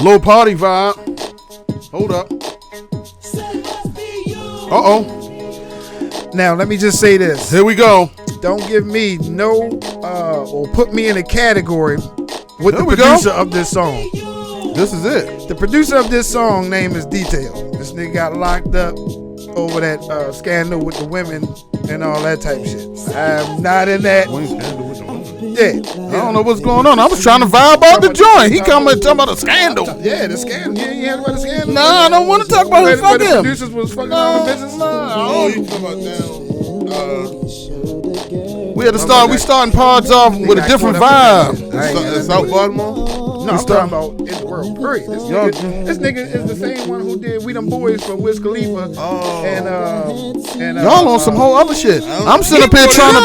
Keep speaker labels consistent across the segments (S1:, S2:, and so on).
S1: Low party vibe. Hold up.
S2: Now let me just say this.
S1: Here we go.
S2: Don't give me no or put me in a category with the producer of this song.
S1: This is it.
S2: The producer of this song name is Detail. This nigga got locked up over that scandal with the women and all that type of shit. I'm not in that. Yeah.
S1: I don't know what's going on. I was trying to vibe out the joint. He coming talking about a scandal.
S2: Yeah, the scandal. You heard about the scandal?
S1: Nah, I don't want to talk about it. Fuck him.
S2: The producers was fucking on business.
S3: Oh, you talking about
S1: we had to start. We starting pods off with a different vibe.
S3: South Baltimore?
S2: No, I'm talking about in the world. Period. This nigga is the same one who did We Them Boys for Wiz Khalifa. And
S1: y'all on some whole other shit. I'm sitting up here trying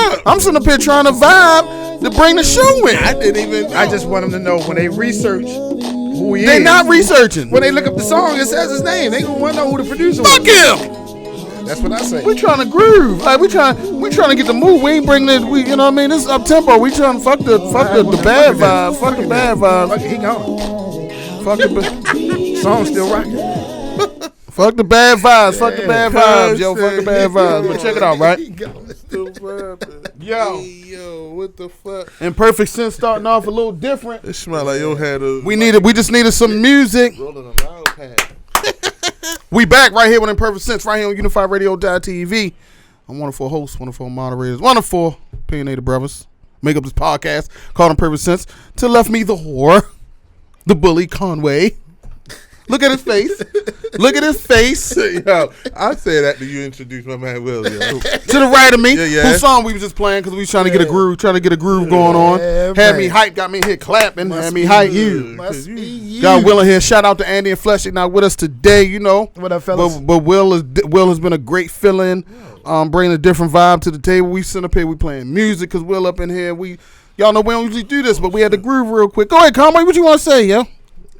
S1: to vibe to bring the show in.
S3: I didn't even know.
S2: I just want them to know when they research who he is.
S1: They not researching.
S2: When they look up the song, it says his name. They gonna want to know who the producer was.
S1: Fuck him.
S2: That's what I say.
S1: We trying to groove. Like we trying to get the move. We ain't bringing it. You know what I mean? This is up tempo. We trying to fuck the bad vibe. Fuck the bad vibe.
S2: Fuck it, he gone.
S1: Fuck the
S2: song still rocking.
S1: Fuck the bad vibes. Fuck the bad vibes, yo. Fuck the bad vibes. But check it out, right? Yo,
S3: what the fuck?
S1: Imperfect Sense starting off a little different.
S3: It smell like your head.
S1: We just needed some music.
S3: Rolling a loud pad.
S1: We back right here with Imperfect Sense, right here on UnifiedRadio.tv. I'm wonderful hosts, wonderful moderators, wonderful opinionated brothers. Make up this podcast called Imperfect Sense. To left me the whore, the bully Conway. Look at his face. Look at his face.
S3: Yo, I said that to you introduce my man Willi. To
S1: the right of me, whose song we was just playing because we was trying to get a groove, going on. Had me hyped, got me here clapping. Had me hyped.
S2: Must be you.
S1: Got Will in here. Shout out to Andy and Fleshy not with us today. You know,
S2: what up, fellas?
S1: But Will has been a great fill-in, bringing a different vibe to the table. We sit up here, we playing music because Will up in here. Y'all know we don't usually do this, but we had to groove real quick. Go ahead, Conway. What you want to say, yo?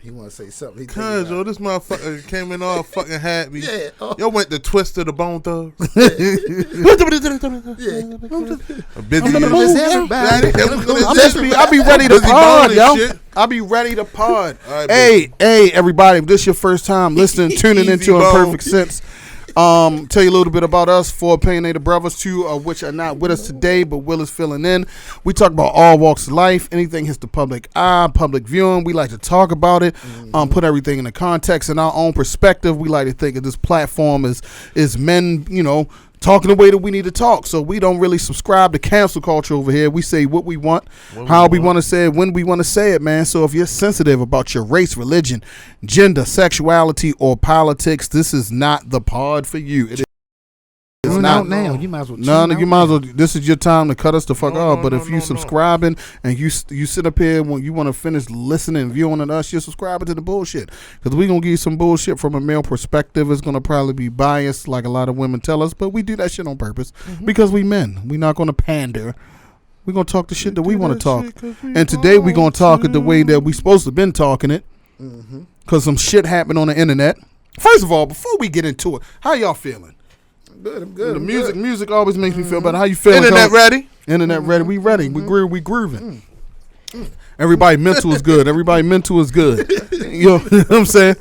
S2: He want to say something.
S3: Cause yo, this motherfucker came in all fucking happy.
S2: Yeah.
S3: Yo went to Twister the Bone Thugs.
S1: I'll be ready to pod, yo. I'll be ready to pod. Right, hey, everybody, if this is your first time listening, tuning into Imperfect Sense. Tell you a little bit about us. 4 opinionated brothers, 2 of which are not with us today, but Will is filling in. We talk about all walks of life. Anything hits the public eye, public viewing. We like to talk about it, put everything in the context in our own perspective. We like to think of this platform as men, talking the way that we need to talk. So we don't really subscribe to cancel culture over here. We say what we want, how we want to say it, when we want to say it, man. So if you're sensitive about your race, religion, gender, sexuality, or politics, this is not the pod for you. It is not
S2: now. You might as well.
S1: You might as well. This is your time to cut us the fuck off. But if you subscribing and you sit up here when you want to finish listening and viewing at us, you're subscribing to the bullshit. Because we gonna give you some bullshit from a male perspective. It's gonna probably be biased, like a lot of women tell us. But we do that shit on purpose because we men. We not gonna pander. We gonna talk the shit that we want to talk. And today we gonna talk it the way that we supposed to been talking it. Because some shit happened on the internet. First of all, before we get into it, how y'all feeling?
S2: I'm good.
S1: The music always makes me feel better. How you feeling?
S3: Internet ready?
S1: Internet ready. We ready. We grooving. Everybody mental is good. You know what I'm saying?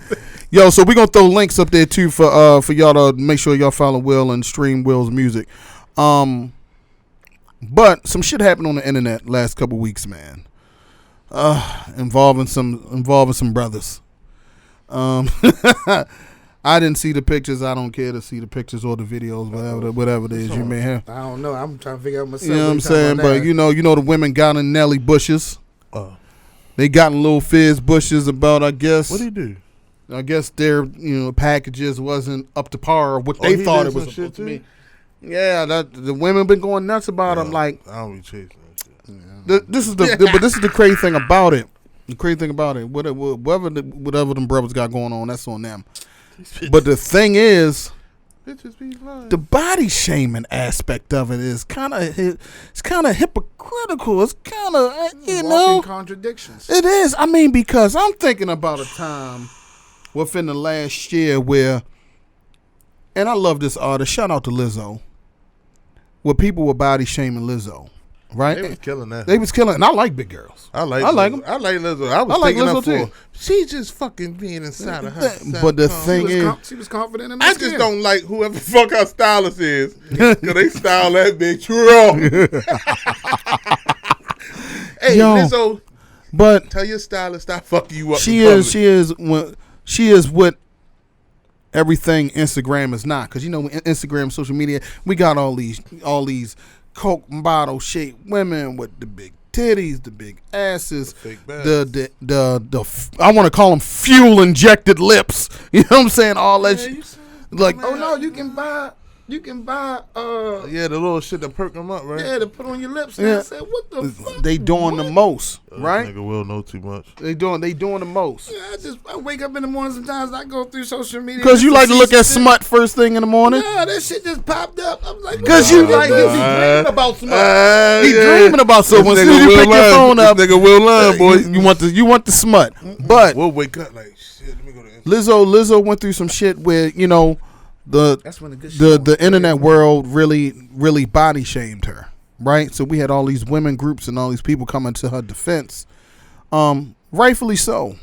S1: Yo, so we gonna throw links up there too for y'all to make sure y'all follow Will and stream Will's music. But some shit happened on the internet last couple weeks, man. Involving some brothers. I didn't see the pictures. I don't care to see the pictures or the videos, whatever it is you may have.
S2: I don't know. I'm trying to figure out myself.
S1: You know what I'm saying? But you know the women got in Nelly bushes. They got in little fizz bushes about, I guess.
S3: What did he do?
S1: I guess their packages wasn't up to par of what they thought it was supposed to be. Yeah, the women been going nuts about them. Like,
S3: I don't be chasing that shit.
S1: This is the crazy thing about it. The crazy thing about it, whatever them brothers got going on, that's on them. But the thing is, the body shaming aspect of it is kind of hypocritical. It's kind of
S2: walking contradictions.
S1: It is. I mean, because I'm thinking about a time within the last year where, and I love this artist. Shout out to Lizzo. Where people were body shaming Lizzo, right?
S3: They was killing that.
S1: They was killing, and I like big girls.
S3: I like them. I like Lizzo. I like Lizzo too. She just fucking being inside of her.
S1: But the thing is,
S2: she was confident in her
S3: I just don't like whoever the fuck our stylist is, because they style that bitch wrong. Hey,
S1: yo,
S3: Lizzo,
S1: but
S3: tell your stylist stop fucking you up.
S1: She is what everything Instagram is not, because Instagram, social media, we got all these Coke bottle shaped women with the big titties, the big asses, the I want to call them fuel injected lips. You know what I'm saying? All that shit. Like,
S2: oh no, you can buy
S3: the little shit that perk them up, right?
S2: Yeah, to put on your lips. And I said, what the fuck?
S1: They doing the most, right?
S3: Nigga will know too much.
S1: They doing the most.
S2: Yeah, I wake up in the morning sometimes. I go through social media
S1: because you like to look at smut first thing in the morning.
S2: Yeah, that shit just popped up. I'm like,
S1: because you like dreaming about smut. He dreaming about someone. As soon as you pick your phone up,
S3: nigga will learn, boy.
S1: You want the smut, but
S3: we'll wake up like shit. Let me go to
S1: Lizzo went through some shit where the internet world really body shamed her, right? So we had all these women groups and all these people coming to her defense, rightfully so.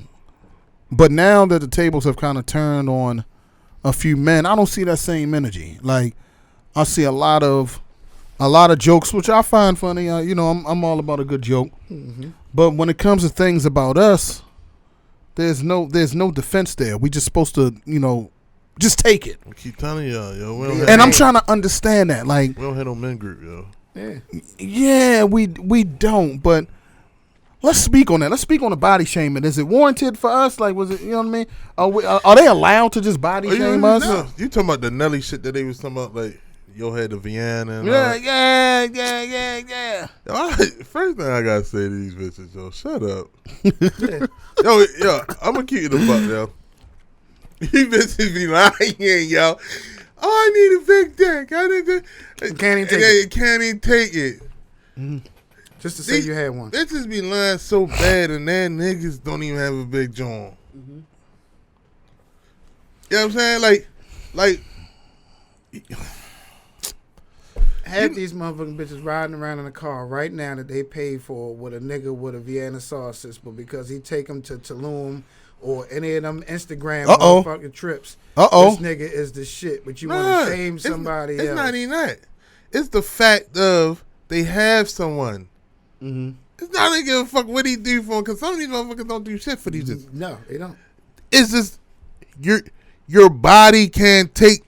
S1: But now that the tables have kind of turned on a few men, I don't see that same energy. Like, I see a lot of jokes, which I find funny. I'm all about a good joke. Mm-hmm. But when it comes to things about us, there's no defense there. We just supposed to, just take it.
S3: I keep telling y'all, yo.
S1: And I'm trying to understand that. Like,
S3: we don't have no men group, yo.
S1: Yeah, we don't. But let's speak on that. Let's speak on the body shaming. Is it warranted for us? Like, was it? You know what I mean? Are they allowed to just body shame us?
S3: No. You talking about the Nelly shit that they was talking about? Like, yo had the Vienna. And
S1: yeah.
S3: First thing I gotta say to these bitches, yo, shut up. yo, I'm gonna keep it a buck, yo. You bitches be lying, yo. Oh, I need a big dick.
S2: Can't
S3: even take it.
S2: Mm-hmm. Just to say you had one.
S3: Bitches be lying so bad, and then niggas don't even have a big joint. Mm-hmm. You know what I'm saying? Like.
S2: Have these motherfucking bitches riding around in a car right now that they paid for with a nigga with a Vienna sausage, but because he take them to Tulum or any of them Instagram motherfucking trips, this nigga is the shit. But you want to shame somebody else.
S3: It's not even that. It's the fact of they have someone. Mm-hmm. It's not they give a fuck what he do for them, because some of these motherfuckers don't do shit for these.
S2: No, they don't.
S3: It's just your body can't take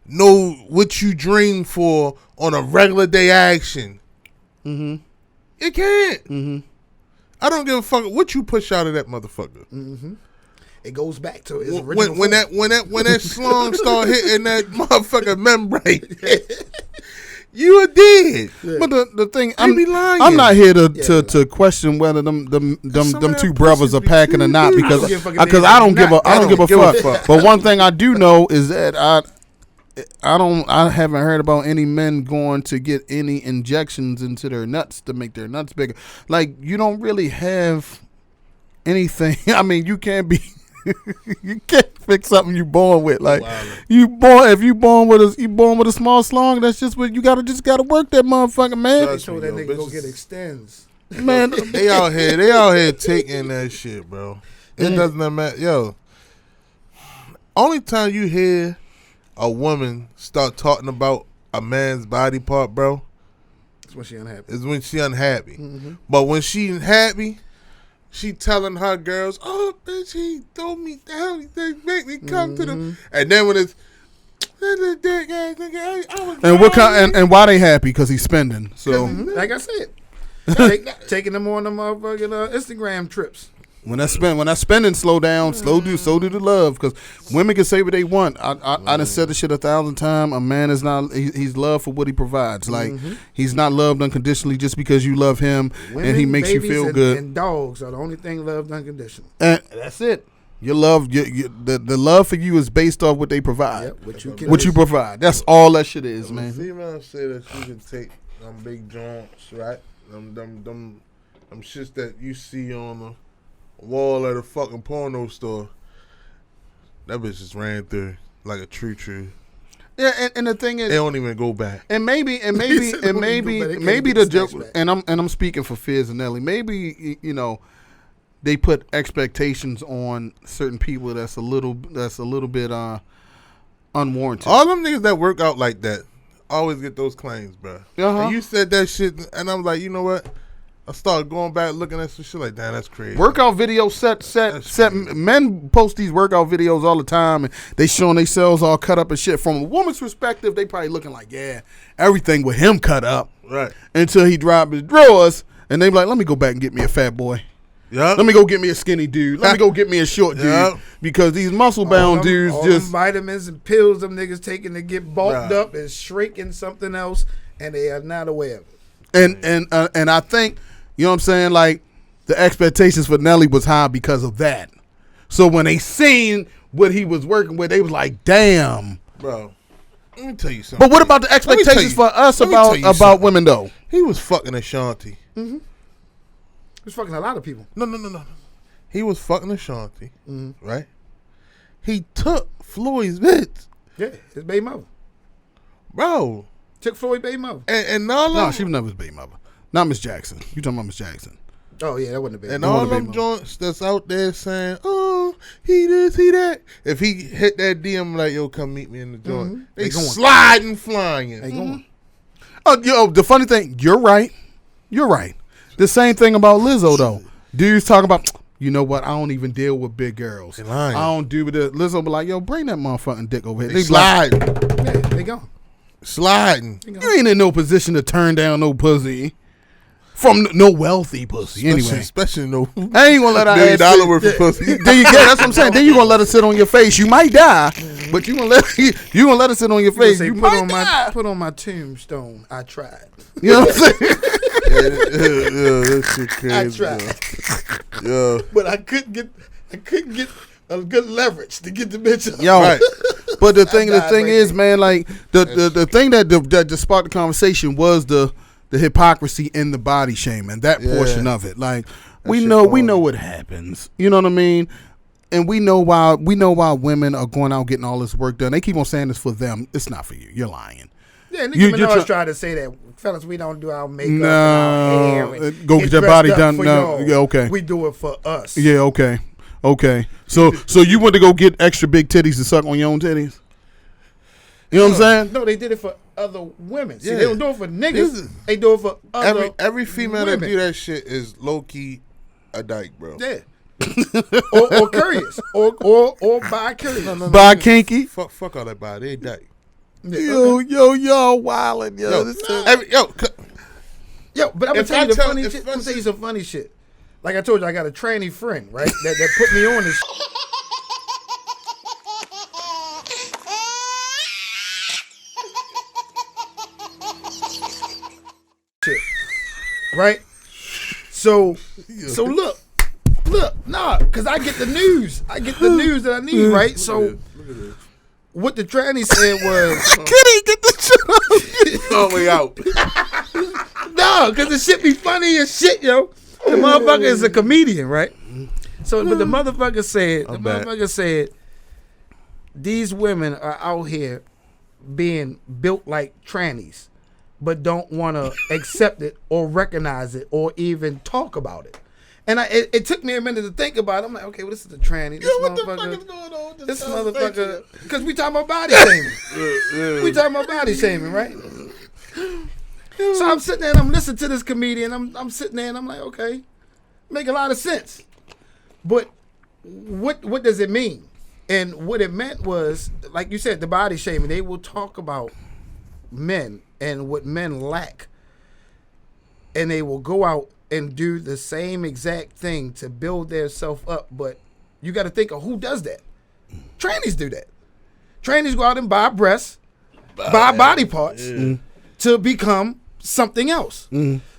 S3: what you dream for on a regular day action. Mm-hmm. It can't. Mm-hmm. I don't give a fuck what you push out of that motherfucker.
S2: Mm-hmm. It goes back to its original
S3: when that slung start hitting that motherfucking membrane, you are dead.
S1: Yeah. But the thing, I'm not here to question whether them two brothers are packing or not, because I don't give a fuck. But one thing I do know is that I haven't heard about any men going to get any injections into their nuts to make their nuts bigger. Like, you don't really have anything. I mean, you can't fix something you born with. Like, if you born with a small slong, that's just what you gotta work that motherfucker, man.
S2: They told that nigga go get extends.
S3: Man, they out here taking that shit, bro. It doesn't matter, yo. Only time you hear a woman start talking about a man's body part, bro,
S2: it's when she unhappy.
S3: Mm-hmm. But when she happy, she telling her girls, "Oh, bitch, he throw me down. He make me come to them." And then when it's
S1: and why they happy? Because he's spending. So,
S2: like I said, taking them on the motherfucking Instagram trips.
S1: When that spending slow down, so do the love, because women can say what they want. I done said this shit 1,000 times. A man is not, he's loved for what he provides. Like, he's not loved unconditionally just because you love him. Women, and he makes you feel good.
S2: And dogs are the only thing loved unconditionally.
S1: And that's it. Your love, the love for you is based off what they provide.
S2: Yep,
S1: what you provide. That's all that shit is, man.
S3: Females say that you can take them big joints, right? Them shits that you see on the wall at a fucking porno store. That bitch just ran through like a true.
S1: Yeah, and the thing is,
S3: they don't even go back.
S1: And maybe the joke. And I'm speaking for Fizz and Nelly. Maybe they put expectations on certain people that's a little bit unwarranted.
S3: All them niggas that work out like that always get those claims, bro. And you said that shit, and I'm like, you know what? I started going back looking at some shit like, damn, that's crazy.
S1: Workout videos set. Men post these workout videos all the time, and they showing themselves all cut up and shit. From a woman's perspective, they probably looking like, yeah, everything with him cut up.
S3: Right.
S1: Until he drop his drawers, and they be like, let me go back and get me a fat boy.
S3: Yeah.
S1: Let me go get me a skinny dude. Let me go get me a short dude. Because these muscle-bound dudes
S2: all
S1: just...
S2: them vitamins and pills them niggas taking to get bulked up and shrinking something else, and they are not aware of it.
S1: And I think... You know what I'm saying? Like, the expectations for Nelly was high because of that. So when they seen what he was working with, they was like, damn.
S3: Bro, let me tell you something.
S1: But what about the expectations for us about women, though?
S3: He was fucking Ashanti.
S2: Mm-hmm. He was fucking a lot of people.
S3: No. He was fucking Ashanti, right? He took Floyd's bitch.
S2: Yeah, his baby mother.
S3: Bro.
S2: Took Floyd's baby mother.
S3: And all
S1: No, she was never his baby mother. Not Miss Jackson. You talking about Miss Jackson?
S2: Oh yeah, that wasn't a baby.
S3: And all them joints that's out there saying, "Oh, he this, he that." If he hit that DM like, "Yo, come meet me in the joint," they sliding, flying.
S2: They going.
S1: Oh, the funny thing, you're right. The same thing about Lizzo though. Dudes talking about, you know what? I don't even deal with big girls. I don't do with it. Lizzo be like, yo, bring that motherfucking dick over here.
S3: They sliding.
S2: Yeah, they gone.
S3: Sliding.
S1: You ain't in no position to turn down no pussy. From no wealthy pussy, anyway.
S3: Especially no.
S1: I ain't gonna let her
S3: $1 million worth of pussy.
S1: Then you get. That's what I'm saying. Then you gonna let her sit on your face. You might die, but you gonna let her sit on your face. You might die.
S2: Put on my tombstone. I tried.
S1: You know what I'm saying?
S3: Yeah, that shit crazy.
S2: I tried.
S3: Yeah,
S2: but I couldn't get a good leverage to get the bitch up.
S1: Yo, right. But the thing is, man, like the thing that just sparked the conversation was the hypocrisy in the body shaming, that portion of it. Like we know what happens. You know what I mean? And we know why women are going out getting all this work done. They keep on saying this for them. It's not for you. You're lying.
S2: Yeah, Nicki Minaj tried to say that, fellas, we don't do our makeup and our hair.
S1: Go get your body done. No, yeah, okay.
S2: We do it for us.
S1: Yeah, okay. So you went to go get extra big titties to suck on your own titties? You know what I'm saying?
S2: No, they did it for other women. See, they don't do it for niggas. They do it for other
S3: every female that do that shit is low key a dyke, bro.
S2: Yeah. or curious. Or bi curious.
S1: Bi kinky.
S3: Fuck all that bi. They dyke.
S2: Yeah,
S1: yo, wildin', yo.
S2: But I'm gonna tell you funny shit. I'm gonna tell you some funny shit. Like I told you, I got a tranny friend, right? that put me on this shit. Right? So look, cause I get the news. I get the news that I need, right? So what the tranny said was,
S1: Kitty, get the shit
S3: all the way out.
S2: No, cause the shit be funny as shit, yo. The motherfucker is a comedian, right? So, but the motherfucker said, these women are out here being built like trannies, but don't want to accept it or recognize it or even talk about it. And it took me a minute to think about it. I'm like, okay, well, this is a tranny.
S3: What the fuck is going on?
S2: This motherfucker, because we talking about body shaming. We talking about body shaming, right? So I'm sitting there and I'm listening to this comedian. I'm sitting there and I'm like, okay, make a lot of sense. But what does it mean? And what it meant was, like you said, the body shaming. They will talk about men and what men lack. And they will go out and do the same exact thing to build their self up. But you got to think of who does that. Trannies do that. Trannies go out and buy breasts, buy body parts to become something else.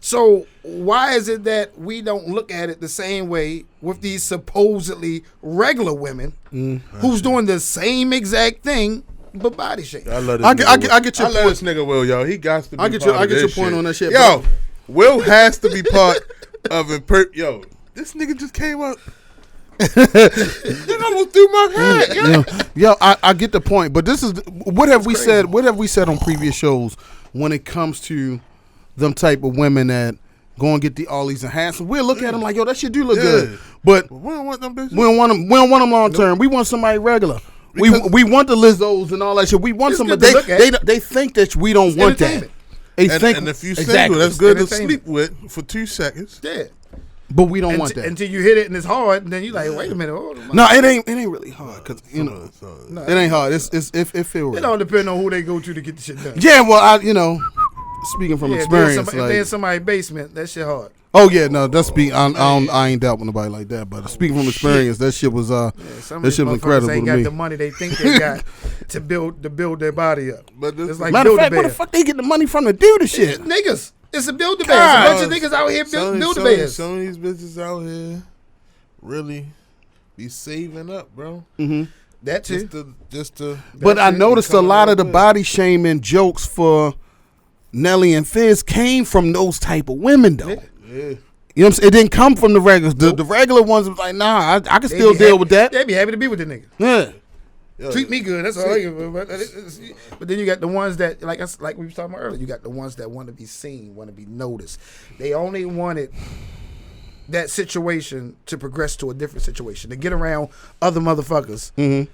S2: So why is it that we don't look at it the same way with these supposedly regular women who's doing the same exact thing but body shape?
S3: I love this
S1: I get your point.
S3: I love this nigga Will, yo. He got to be
S1: I get
S3: part of
S1: your
S3: this
S1: point
S3: shit.
S1: on that shit.
S3: Yo, Will has to be part of Yo, this nigga just came up. It almost threw my head.
S1: Yo, I get the point, but this is what have we said? What have we said on previous shows when it comes to them type of women that go and get all these enhancements? We'll look at them like, yo, that shit do look good, but
S3: we don't want them bitches.
S1: We don't want them long term. We want somebody regular. We want the Lizzos and all that shit. We want somebody. They think that we don't want that. They think,
S3: and if you single, that's good to sleep with for 2 seconds.
S2: Yeah.
S1: But we don't want that
S2: until you hit it and it's hard, and then you like, wait a minute, hold on.
S1: No, it ain't really hard because it ain't hard. It feel real.
S2: It all depends on who they go to get the shit done.
S1: Yeah, well, speaking from experience,
S2: if they're in somebody's basement, that shit hard.
S1: Oh yeah, no, that's I ain't dealt with nobody like that, but speaking from experience, that shit was that shit was incredible
S2: ain't
S1: to
S2: got
S1: me.
S2: the money they think they got to build their body up.
S3: But
S2: it's like
S1: matter of fact, where the fuck they get the money from to do the shit?
S2: Niggas. It's a Build-A-Bear. It's a bunch of niggas out here Build-A-Bears.
S3: Some of these bitches out here really be saving up, bro.
S1: Mm-hmm.
S2: That too.
S3: Just to.
S1: But I noticed a lot of the body shaming jokes for Nelly and Fizz came from those type of women, though.
S3: Yeah.
S1: You know what I'm saying? It didn't come from the regulars. The regular ones was like, nah, I can still deal with that.
S2: They be happy to be with the nigga.
S1: Yeah.
S2: Treat me good. That's all. But then you got the ones that, like we was talking about earlier, you got the ones that want to be seen, want to be noticed. They only wanted that situation to progress to a different situation, to get around other motherfuckers,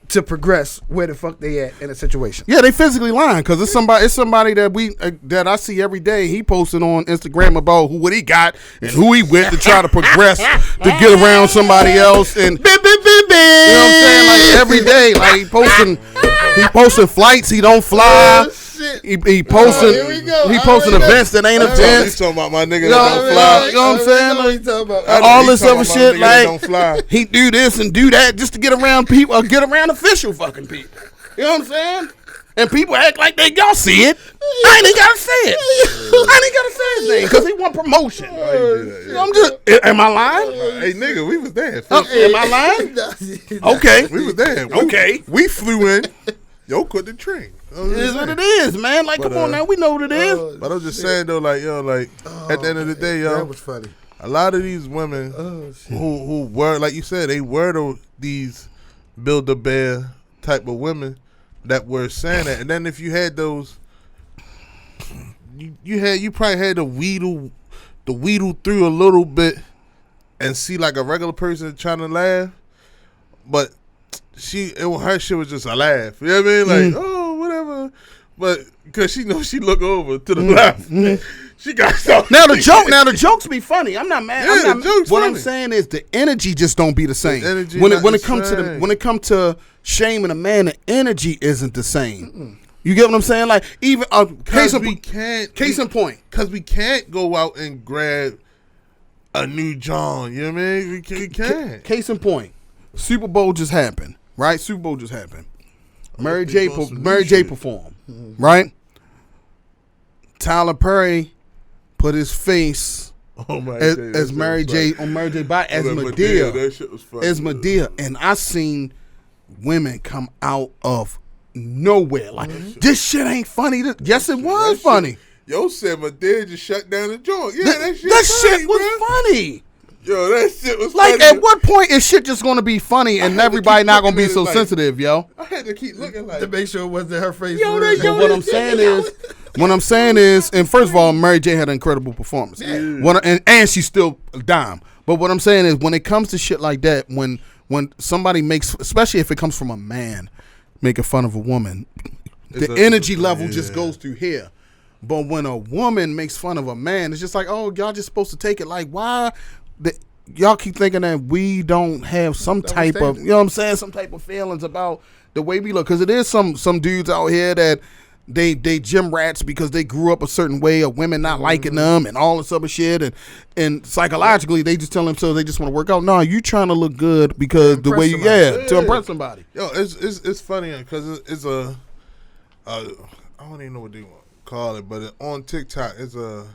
S2: to progress where the fuck they at in a situation.
S1: Yeah, they physically lying because it's somebody that that I see every day. He posted on Instagram about what he got and who he with to try to progress to get around somebody else. And you know what I'm saying? Like every day, like he posting flights he don't fly. He posting events that ain't events.
S3: He's talking about my nigga that don't fly.
S1: You know what I'm saying?
S2: What he talking about?
S1: All this other shit,
S3: like
S1: he do this and do that just to get around people or get around official fucking people. You know what I'm saying? And people act like y'all see it. I ain't gotta say it. I ain't gotta say his name because he want promotion. I'm just. Am I lying?
S3: Hey nigga, we was there.
S1: Am I lying? Okay,
S3: we was there.
S1: Okay,
S3: we flew in. Yo, caught the train.
S1: It is what it is, man. Like, come on now, we know what it is.
S3: But I'm just saying though, like, yo, like at the end of the day, yo,
S2: that was funny.
S3: A lot of these women who were, like you said, they were these Build-A-Bear type of women that were saying that. And then if you had those, you probably had to wheedle through a little bit and see like a regular person trying to laugh, but her shit was just a laugh. You know what I mean? Like, oh, whatever. But because she knows she look over to the left. She got something.
S1: Now the jokes be funny. I'm not mad.
S3: Yeah, the jokes
S1: what
S3: funny.
S1: I'm saying is the energy just don't be the same.
S3: The
S1: when it comes to shaming a man, the energy isn't the same. You get what I'm saying? Like even case in point,
S3: because we can't go out and grab a new John. You know what I mean? We can't.
S1: Case in point, Super Bowl just happened, right? Super Bowl just happened. Mary J performed, right? Tyler Perry put his face as Mary J on Mary J body as Medea.
S3: That shit was funny.
S1: As Medea, and I seen women come out of nowhere like this shit ain't funny. Yes, it was funny.
S3: Yo said Medea just shut down the joint. Yeah, that
S1: shit was funny.
S3: Yo, that shit was
S1: like,
S3: funny.
S1: at what point is shit just gonna be funny and everybody not gonna be so sensitive, yo?
S3: I had to keep looking like
S2: to make sure it wasn't her face.
S1: What I'm saying is, and first of all, Mary J had an incredible performance. Yeah. And she's still a dime. But what I'm saying is, when it comes to shit like that, when somebody makes, especially if it comes from a man making fun of a woman, the energy level just goes through here. But when a woman makes fun of a man, it's just like, oh, y'all just supposed to take it like, why? Y'all keep thinking that we don't have some type of, you know what I'm saying, some type of feelings about the way we look. Because it is some dudes out here that they gym rats because they grew up a certain way of women not liking them and all this other shit. And psychologically, they just tell themselves they just want to work out. No, you trying to look good because the way to impress somebody.
S3: Yo, it's funny because it's I don't even know what they want to call it, but on TikTok, it's a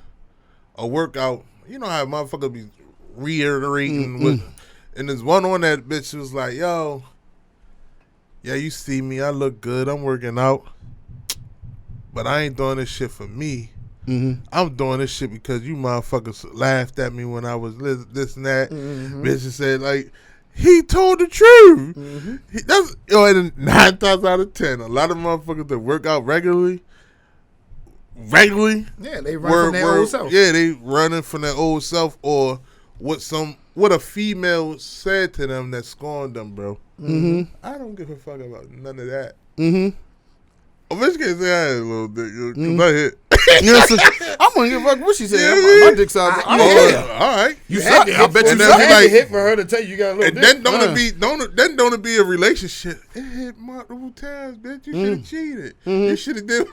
S3: workout. You know how motherfuckers be reiterating with, and there's one on that bitch who was like, yo, yeah, you see me, I look good, I'm working out, but I ain't doing this shit for me. I'm doing this shit because you motherfuckers laughed at me when I was this and that. Bitch said, like, he told the truth. That's and 9 times out of 10, a lot of motherfuckers that work out regularly.
S2: Yeah, they run from their old self.
S3: Yeah, they running from their old self or what a female said to them that scorned them, bro. I don't give a fuck about none of that. A bitch can't say I had a little dick, because I hit.
S1: I'm gonna give a fuck what she said. My dick's out.
S3: All right.
S2: You suck. I bet you had to hit for her to tell you got a little dick.
S3: And then don't it be a relationship. It hit multiple times, bitch. You should have cheated. You should have did.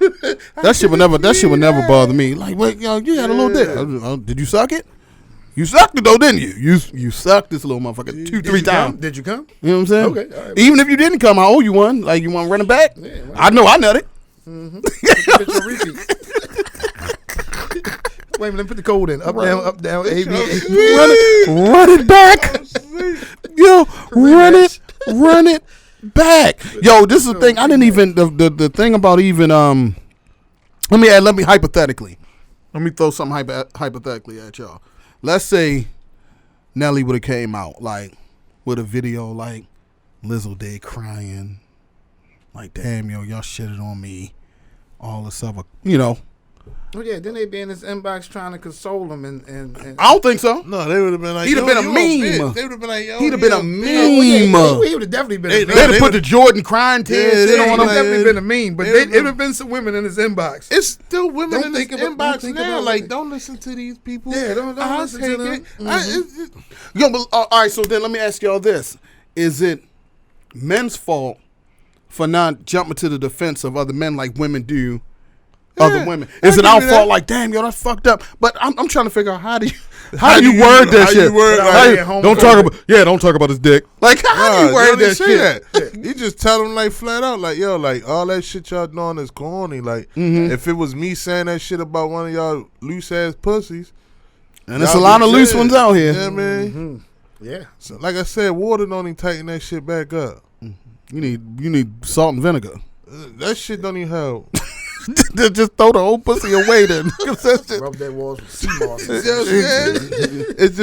S1: That shit would never bother me. Like, wait, yo, you had a little dick. Did you suck it? You sucked it though, didn't you? You sucked this little motherfucker 2-3 times.
S2: Did you come?
S1: You know what I'm saying?
S2: Okay. All right.
S1: Even if you didn't come, I owe you one. Like, you want running back? Yeah, I know I nutted.
S2: Wait a minute, put the code in. Up, down, A, B,
S1: Run it back. Yo, run it back. Yo, this is the thing. I didn't even, the thing about even, let me hypothetically. Let me throw something hypothetically at y'all. Let's say Nelly would have came out, like, with a video like Lizzo did crying. Like, damn, yo, y'all shitted on me. All this other, you know.
S2: Oh yeah, then they be in his inbox trying to console him and
S1: I don't think so.
S3: No, they would have been like,
S1: he'd have been a meme.
S3: They would have been like, yo,
S1: he'd have been a meme.
S2: He would have definitely been.
S1: They'd have put the Jordan crying tears.
S2: They would have definitely been a meme. But it would have been some women in his inbox.
S3: It's still women in his inbox now. Like, don't listen to these people.
S2: Yeah, don't listen to them.
S1: Yo, but all right. So then let me ask y'all this: is it men's fault for not jumping to the defense of other men like women do? Other women. Is it our fault? Like, damn, yo, that's fucked up. But I'm trying to figure out how do you word that shit? Don't talk about his dick. Like, how do you word that shit?
S3: You just tell them like flat out, like, yo, like all that shit y'all doing is corny. Like, if it was me saying that shit about one of y'all loose ass pussies,
S1: and there's a lot of loose ones out here.
S3: Yeah, man.
S2: Yeah.
S3: So, like I said, water don't even tighten that shit back up.
S1: You need salt and vinegar.
S3: That shit don't even help.
S1: Just throw the whole pussy away then.
S2: Rub that walls with sea moss.
S3: It's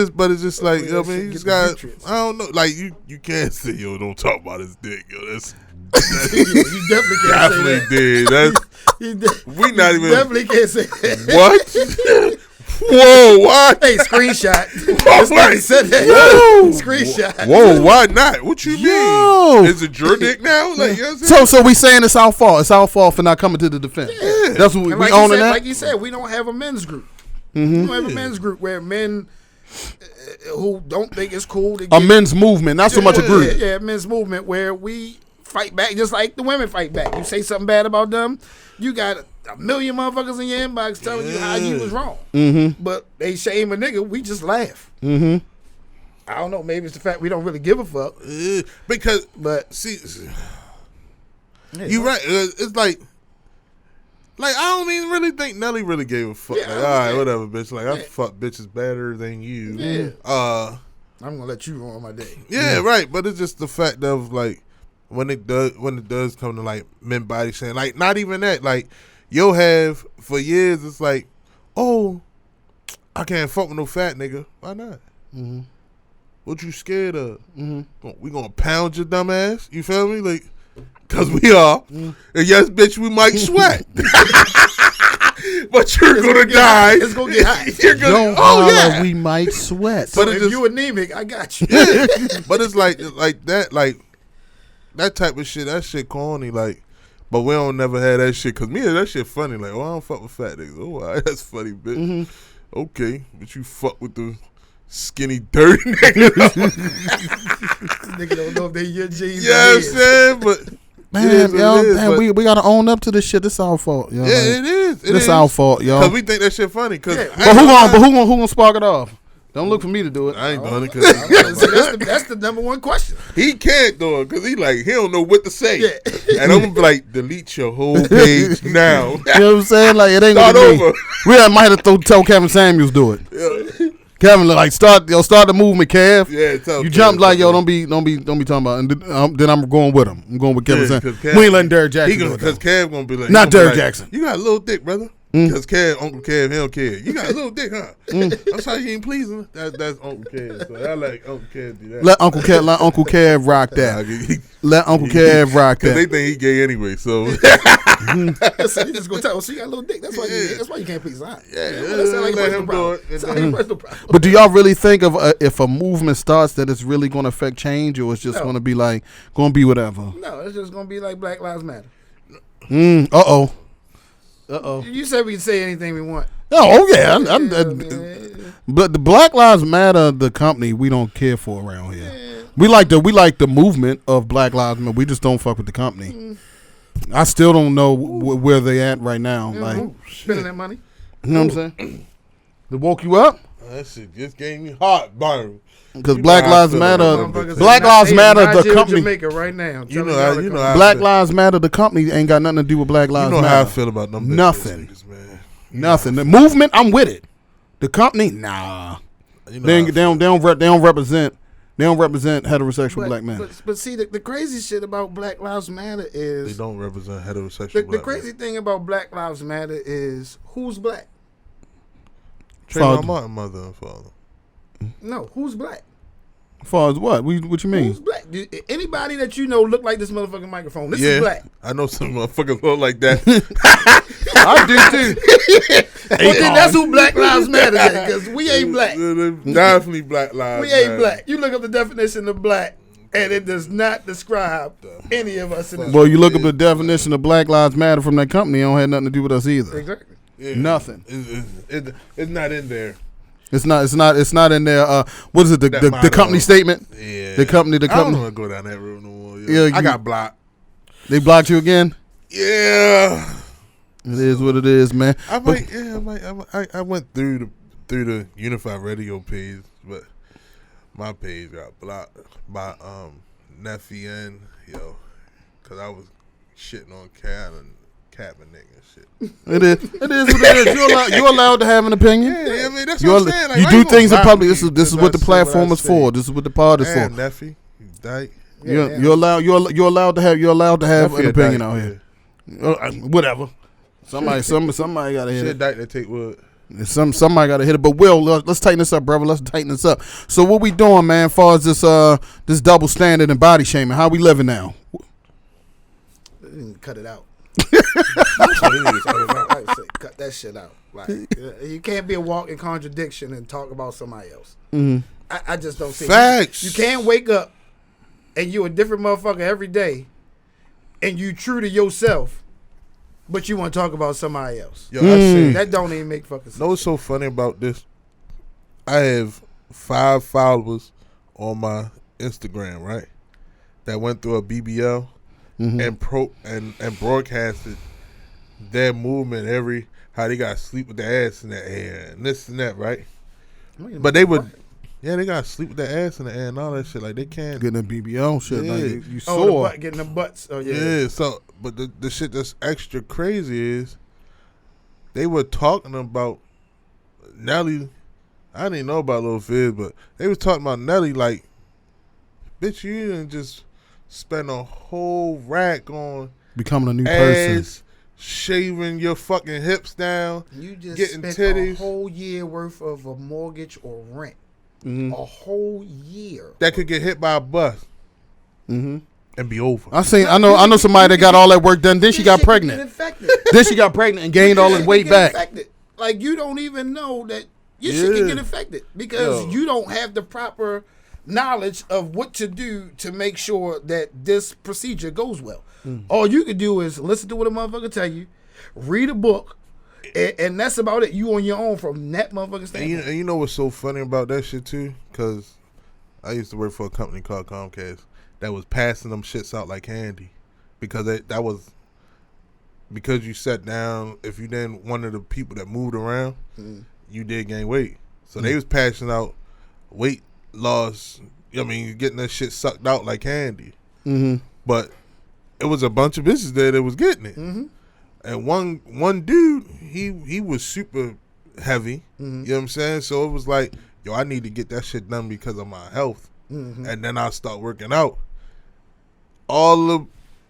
S3: just like, I mean, he's got, I don't know, like you can't say, yo, don't talk about his dick, yo. That's
S2: you definitely can't say that.
S3: We not even.
S2: Definitely can't say that.
S3: What? Whoa, why?
S2: Hey, screenshot. This nigga said that. Screenshot.
S3: Whoa, why not? What you mean? Is it your dick now? Like,
S1: so we saying it's our fault. It's our fault for not coming to the defense.
S2: Yeah.
S1: That's what we owning that.
S2: Like you said, we don't have a men's group. We don't have a men's group where men who don't think it's cool.
S1: A men's movement, not so much a group.
S2: Yeah, men's movement where we fight back just like the women fight back. You say something bad about them, you got a million motherfuckers in your inbox telling you how you was wrong. But they shame a nigga, we just laugh. I don't know, maybe it's the fact we don't really give a fuck.
S3: But see, you right. It's like I don't even really think Nelly really gave a fuck.
S2: Yeah,
S3: like, all right, whatever, bitch. Like, I fuck bitches better than you.
S2: Yeah. I'm gonna let you ruin my day.
S3: Yeah, right. But it's just the fact of like when it does come to like men body shaming, like not even that. Like you'll have for years. It's like, oh, I can't fuck with no fat nigga. Why not? What you scared of? We gonna pound your dumb ass? You feel me? Like, cause we are. And yes, bitch, we might sweat. But you're gonna die.
S2: It's gonna get hot.
S1: You're gonna, we might sweat.
S2: But if you anemic, I got you.
S3: But it's like that type of shit. That shit corny. Like, but we don't never have that shit. Cause me, that shit funny. Like, oh, I don't fuck with fat niggas. Oh, all right, that's funny, bitch. Okay, but you fuck with the skinny, dirty nigga.
S2: Nigga don't know if they your jeans.
S3: Yeah, I'm saying, but.
S1: Man, we gotta own up to this shit. It's our fault, yo.
S3: Yeah, it is.
S1: It's our fault, yo.
S3: Cause we think that shit funny. Cause
S1: but who gonna spark it off? Don't look for me to do it.
S3: I ain't doing it.
S2: That's the number one question.
S3: He can't do it because he don't know what to say. Yeah. And I'm gonna be like, delete your whole page now.
S1: You know what I'm saying? Like, it ain't gonna be over. We might have to tell Kevin Samuels do it. Yeah. Kevin, like, start the movement, Kev. Yeah, tell you Kev, jump like, yo, don't be talking about. And then I'm going with him. I'm going with Kevin Samuels. We ain't letting Derrick Jackson do it.
S3: Because Kev gonna be like,
S1: not Derrick Jackson.
S3: You got a little dick, brother. Because Uncle Kev, he don't care. You got a little dick, huh? I'm sorry you ain't pleasing. That's Uncle Kev. So I like Uncle Kev do that.
S1: Let Uncle Kev rock that. Let Uncle Kev rock that.
S3: Because they think he gay anyway, so.
S2: So you just gonna tell, she got a little dick. That's why you can't please her.
S3: Yeah, let him do it.
S1: But do y'all really think of if a movement starts that it's really going to affect change, or it's just going to be like, going to be whatever?
S2: No, it's just going to be like Black Lives Matter. You said we can say anything we want.
S1: Oh yeah, but the Black Lives Matter, the company, we don't care for around here. Yeah. We like the movement of Black Lives Matter. We just don't fuck with the company. I still don't know where they at right now. Like
S2: spending that money.
S1: You know what I'm saying? They woke you up.
S3: That shit just gave me hot burn.
S1: Because Black Lives Matter, the company.
S2: Jamaica right now.
S3: You know,
S1: Black Lives Matter, the company ain't got nothing to do with Black Lives Matter.
S3: You know how I feel about them.
S1: Nothing.
S3: Niggas, man.
S1: Nothing. The movement, I'm with it. The company, nah. You know they don't represent heterosexual black men.
S2: But see, the crazy shit about Black Lives Matter is
S3: they don't represent heterosexual black men.
S2: The crazy thing about Black Lives Matter is who's black?
S3: Trayvon Martin, mother and father.
S2: No, who's black?
S1: As far as what? What you mean?
S2: Who's black? Anybody that you know look like this motherfucking microphone. This is black.
S3: I know some motherfuckers look like that.
S1: I do too.
S2: Well, then that's who Black Lives Matter is, because we ain't black.
S3: Definitely Black Lives
S2: We ain't black. You look up the definition of black, and it does not describe any of us in this.
S1: Well, you look up the definition of Black Lives Matter from that company, it don't have nothing to do with us either.
S2: Exactly.
S3: Yeah.
S1: Nothing.
S3: It's not in there.
S1: It's not in there. What is it? The company statement?
S3: Yeah.
S1: The company.
S3: I don't want to go down that road no more.
S1: Yeah,
S3: I got blocked.
S1: They blocked you again?
S3: Yeah.
S1: It is what it is, man.
S3: I went through the Unified Radio page, but my page got blocked by Nephi and because I was shitting on Kaepernick and shit.
S1: It is what it is. You're allowed to have an opinion.
S3: Yeah, I mean that's what I'm saying. Like,
S1: you do things in public. This is what the platform is for. This is what the pod is for.
S3: Nephi, you dyke.
S1: You're allowed to have an opinion out here. Whatever. Somebody gotta hit
S3: it. Dyke that take wood.
S1: Somebody gotta hit it. But Will, let's tighten this up, brother. Let's tighten this up. So what we doing, man? As far as this double standard and body shaming, how we living now?
S2: Cut it out. Cut that shit out. Like, you can't be a walking contradiction and talk about somebody else.
S1: Mm-hmm.
S2: I just don't see
S3: facts.
S2: You can't wake up and you a different motherfucker every day, and you true to yourself, but you want to talk about somebody else.
S3: Yo, I see.
S2: That don't even make fucking sense.
S3: Know what's so funny about this? I have 5 followers on my Instagram, right? That went through a BBL. Mm-hmm. and broadcasted their movement how they got to sleep with their ass in the air and this and that, right? But they would, they got to sleep with their ass in the air and all that shit. Like they can't
S1: getting a BBL shit.
S3: Yeah.
S1: Like you saw
S2: getting the butts. Oh yeah.
S3: Yeah. So, but the shit that's extra crazy is they were talking about Nelly. I didn't even know about Lil Fizz, but they was talking about Nelly like, bitch, you didn't just spend a whole rack on
S1: becoming a new
S3: ass,
S1: person,
S3: shaving your fucking hips down,
S2: you just
S3: getting
S2: spent
S3: titties,
S2: a whole year worth of a mortgage or rent, a whole year
S3: that could get hit by a bus, and be over.
S1: I know somebody that got all that work done. Then she got pregnant. Then she got pregnant and gained all the weight back.
S2: Infected. Like you don't even know that your shit can get infected because you don't have the proper knowledge of what to do to make sure that this procedure goes well. All you can do is listen to what a motherfucker tell you, read a book, and that's about it. You on your own from that motherfucker standpoint.
S3: And you know what's so funny about that shit too? Because I used to work for a company called Comcast that was passing them shits out like candy, because that was because you sat down. If you didn't one of the people that moved around, you did gain weight. So they was passing out weight loss. I mean, getting that shit sucked out like candy. But it was a bunch of bitches there that was getting it. And one dude, he was super heavy. You know what I'm saying? So it was like, yo, I need to get that shit done because of my health. And then I start working out. All the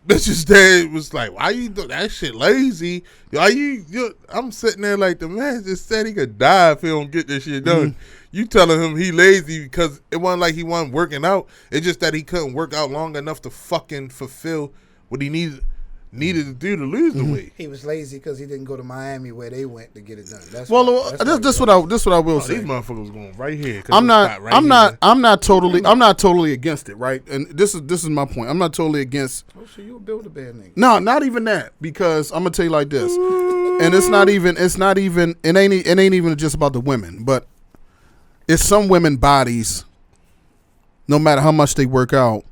S3: bitch's dad was like, "Why you do that shit lazy? Why you?" I'm sitting there like, the man just said he could die if he don't get this shit done. You telling him he lazy because it wasn't like he wasn't working out. It's just that he couldn't work out long enough to fucking fulfill what he needed to do to lose the weight.
S2: He was lazy because he didn't go to Miami where they went to get it done. That's
S1: this what I will say.
S3: These motherfuckers going right here.
S1: I'm not totally against it, right? And this is my point. I'm not totally against.
S2: Oh, so you a Build-A-Bear nigga?
S1: No, not even that. Because I'm gonna tell you like this, and it ain't even just about the women, but it's some women bodies. No matter how much they work out,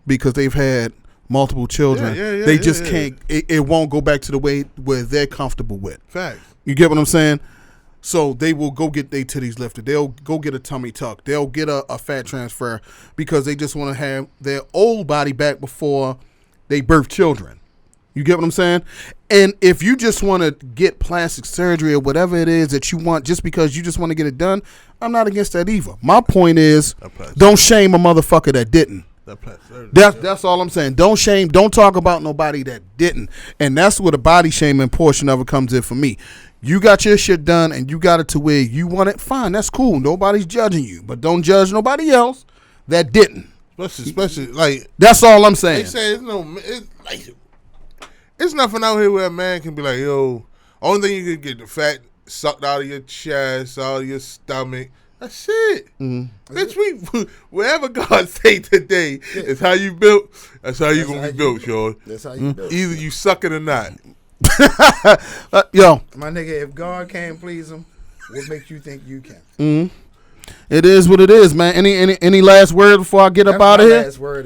S1: because they've had multiple children, they just can't. It won't go back to the way where they're comfortable with.
S3: Facts.
S1: You get what I'm saying? So they will go get their titties lifted. They'll go get a tummy tuck. They'll get a fat transfer because they just want to have their old body back before they birth children. You get what I'm saying? And if you just want to get plastic surgery or whatever it is that you want just because you just want to get it done, I'm not against that either. My point is, don't shame a motherfucker that didn't. That's all I'm saying. Don't talk about nobody that didn't. And that's where the body shaming portion of it comes in for me. You got your shit done and you got it to where you want it, fine, that's cool. Nobody's judging you. But don't judge nobody else that didn't.
S3: Especially like,
S1: that's all I'm saying.
S3: They say it's nothing out here where a man can be like, yo, only thing you can get the fat sucked out of your chest, out of your stomach. That's it. Bitch, wherever God say today is how you built, that's how you going to be built, Sean.
S2: That's how you built.
S3: Either you suck it or not.
S1: Yo.
S2: My nigga, if God can't please him, what makes you think you can?
S1: It is what it is, man. Any last word before I get up out of here?
S2: Last word.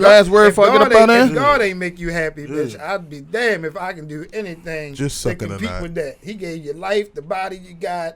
S1: Last word before I get up out of here?
S2: If God ain't make you happy, bitch, I'd be damn if I can do anything
S3: just
S2: to compete with that. He gave you life, the body you got,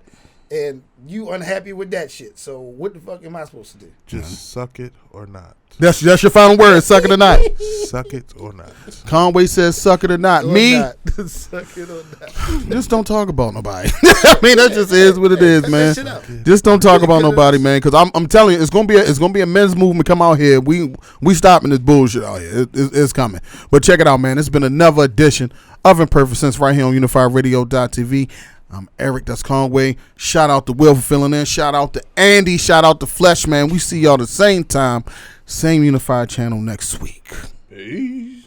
S2: and you unhappy with that shit. So what the fuck am I supposed to do?
S3: Just suck it or not.
S1: That's your final word. Suck it or not.
S3: Suck it or not.
S1: Conway says suck it or not.
S2: Suck it or not.
S1: Just don't talk about nobody. I mean, that just is what it is, man. Just don't talk about nobody, man. Because I'm telling you, it's gonna be a men's movement come out here. We stopping this bullshit out here. It's coming. But check it out, man. It's been another edition of Imperfect Sense right here on UnifiedRadio.tv. I'm Eric, that's Conway. Shout out to Will for filling in. Shout out to Andy. Shout out to Flesh, man. We see y'all the same time, same Unified channel next week.
S3: Peace.